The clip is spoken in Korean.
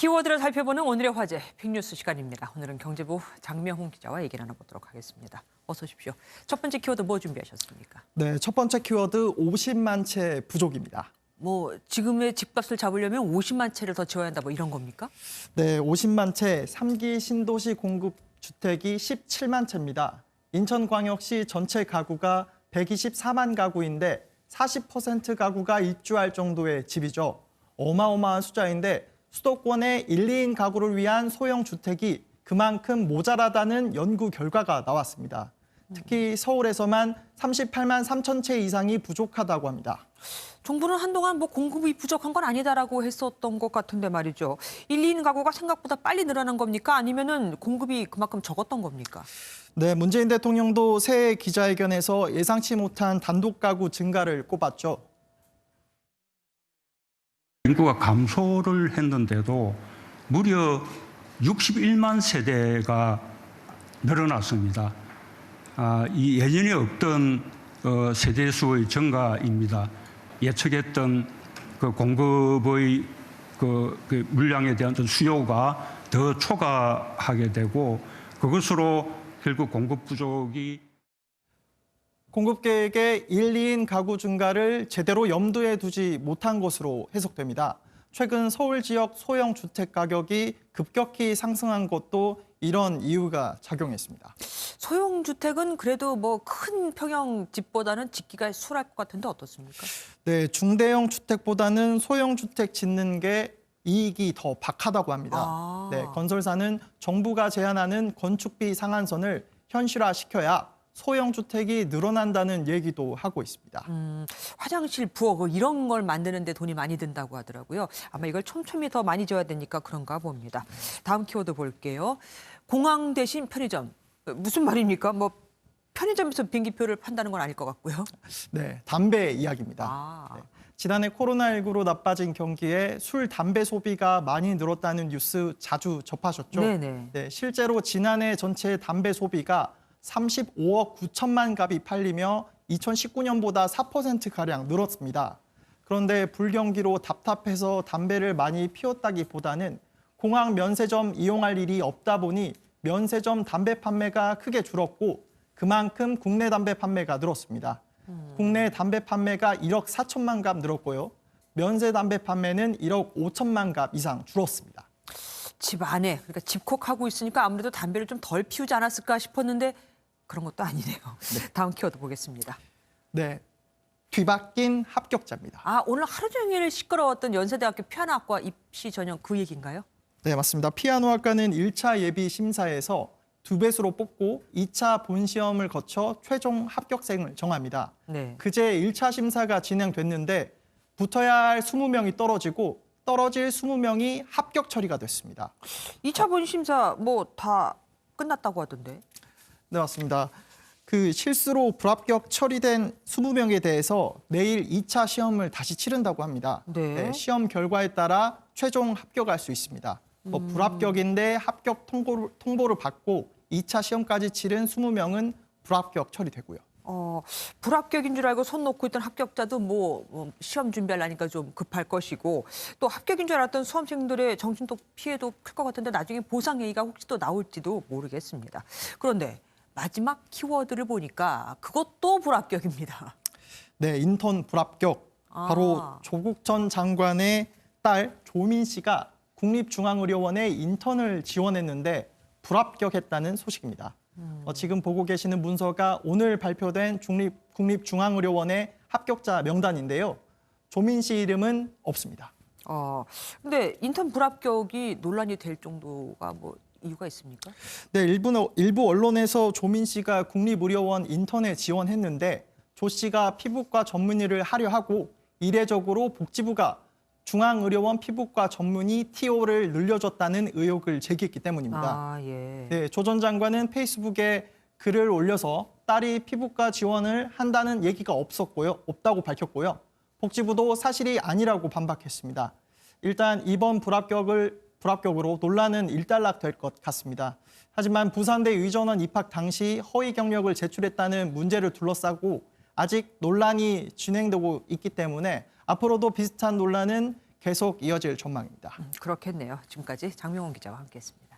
키워드를 살펴보는 오늘의 화제, 빅뉴스 시간입니다. 오늘은 경제부 장명홍 기자와 얘기 나눠보도록 하겠습니다. 어서 오십시오. 첫 번째 키워드 뭐 준비하셨습니까? 네, 첫 번째 키워드 50만 채 부족입니다. 뭐 지금의 집값을 잡으려면 50만 채를 더 지어야 한다 뭐 이런 겁니까? 네, 50만 채, 3기 신도시 공급 주택이 17만 채입니다. 인천광역시 전체 가구가 124만 가구인데 40% 가구가 입주할 정도의 집이죠. 어마어마한 숫자인데 수도권의 1, 2인 가구를 위한 소형 주택이 그만큼 모자라다는 연구 결과가 나왔습니다. 특히 서울에서만 38만 3천 채 이상이 부족하다고 합니다. 정부는 한동안 뭐 공급이 부족한 건 아니다라고 했었던 것 같은데 말이죠. 1, 2인 가구가 생각보다 빨리 늘어난 겁니까? 아니면은 공급이 그만큼 적었던 겁니까? 네, 문재인 대통령도 새해 기자회견에서 예상치 못한 단독 가구 증가를 꼽았죠. 인구가 감소를 했는데도 무려 61만 세대가 늘어났습니다. 이 예전에 없던 세대 수의 증가입니다. 예측했던 그 공급의 그 물량에 대한 수요가 더 초과하게 되고 그것으로 결국 공급 부족이 공급 계획의 1, 2인 가구 증가를 제대로 염두에 두지 못한 것으로 해석됩니다. 최근 서울 지역 소형 주택 가격이 급격히 상승한 것도 이런 이유가 작용했습니다. 소형 주택은 그래도 뭐 큰 평형 집보다는 짓기가 수월할 것 같은데 어떻습니까? 네, 중대형 주택보다는 소형 주택 짓는 게 이익이 더 박하다고 합니다. 네, 건설사는 정부가 제안하는 건축비 상한선을 현실화시켜야 소형 주택이 늘어난다는 얘기도 하고 있습니다. 화장실, 부엌 이런 걸 만드는데 돈이 많이 든다고 하더라고요. 아마 이걸 촘촘히 더 많이 줘야 되니까 그런가 봅니다. 다음 키워드 볼게요. 공항 대신 편의점. 무슨 말입니까? 뭐 편의점에서 비행기표를 판다는 건 아닐 것 같고요. 네, 담배 이야기입니다. 네, 지난해 코로나19로 나빠진 경기에 술, 담배 소비가 많이 늘었다는 뉴스 자주 접하셨죠? 네네. 네, 실제로 지난해 전체 담배 소비가 35억 9천만 갑이 팔리며 2019년보다 4%가량 늘었습니다. 그런데 불경기로 답답해서 담배를 많이 피웠다기보다는 공항 면세점 이용할 일이 없다 보니 면세점 담배 판매가 크게 줄었고 그만큼 국내 담배 판매가 늘었습니다. 국내 담배 판매가 1억 4천만 갑 늘었고요. 면세 담배 판매는 1억 5천만 갑 이상 줄었습니다. 집 안에, 그러니까 집콕하고 있으니까 아무래도 담배를 좀 덜 피우지 않았을까 싶었는데 그런 것도 아니네요. 다음 키워드 보겠습니다. 네, 뒤바뀐 합격자입니다. 오늘 하루 종일 시끄러웠던 연세대학교 피아노학과 입시 전형 그 얘기인가요? 네, 맞습니다. 피아노학과는 1차 예비 심사에서 2배수로 뽑고 2차 본시험을 거쳐 최종 합격생을 정합니다. 네. 그제 1차 심사가 진행됐는데 붙어야 할 20명이 떨어지고 떨어질 20명이 합격 처리가 됐습니다. 2차 본심사 뭐 다 끝났다고 하던데. 네, 맞습니다. 그 실수로 불합격 처리된 20명에 대해서 내일 2차 시험을 다시 치른다고 합니다. 네. 시험 결과에 따라 최종 합격할 수 있습니다. 불합격인데 합격 통보를 받고 2차 시험까지 치른 20명은 불합격 처리되고요. 불합격인 줄 알고 손 놓고 있던 합격자도 뭐 시험 준비하려니까 좀 급할 것이고 또 합격인 줄 알았던 수험생들의 정신적 피해도 클 것 같은데 나중에 보상 얘기가 혹시 또 나올지도 모르겠습니다. 그런데 마지막 키워드를 보니까 그것도 불합격입니다. 네, 인턴 불합격. 바로 조국 전 장관의 딸 조민 씨가 국립중앙의료원에 인턴을 지원했는데 불합격했다는 소식입니다. 지금 보고 계시는 문서가 오늘 발표된 국립중앙의료원의 합격자 명단인데요. 조민 씨 이름은 없습니다. 근데 인턴 불합격이 논란이 될 정도가 뭐 이유가 있습니까? 네, 일부 언론에서 조민 씨가 국립의료원 인턴에 지원했는데 조 씨가 피부과 전문의를 하려 하고 이례적으로 복지부가 중앙의료원 피부과 전문의 TO를 늘려줬다는 의혹을 제기했기 때문입니다. 예. 네, 조 전 장관은 페이스북에 글을 올려서 딸이 피부과 지원을 한다는 얘기가 없다고 밝혔고요. 복지부도 사실이 아니라고 반박했습니다. 일단 이번 불합격으로 논란은 일단락될 것 같습니다. 하지만 부산대 의전원 입학 당시 허위 경력을 제출했다는 문제를 둘러싸고 아직 논란이 진행되고 있기 때문에 앞으로도 비슷한 논란은 계속 이어질 전망입니다. 그렇겠네요. 지금까지 장명훈 기자와 함께했습니다.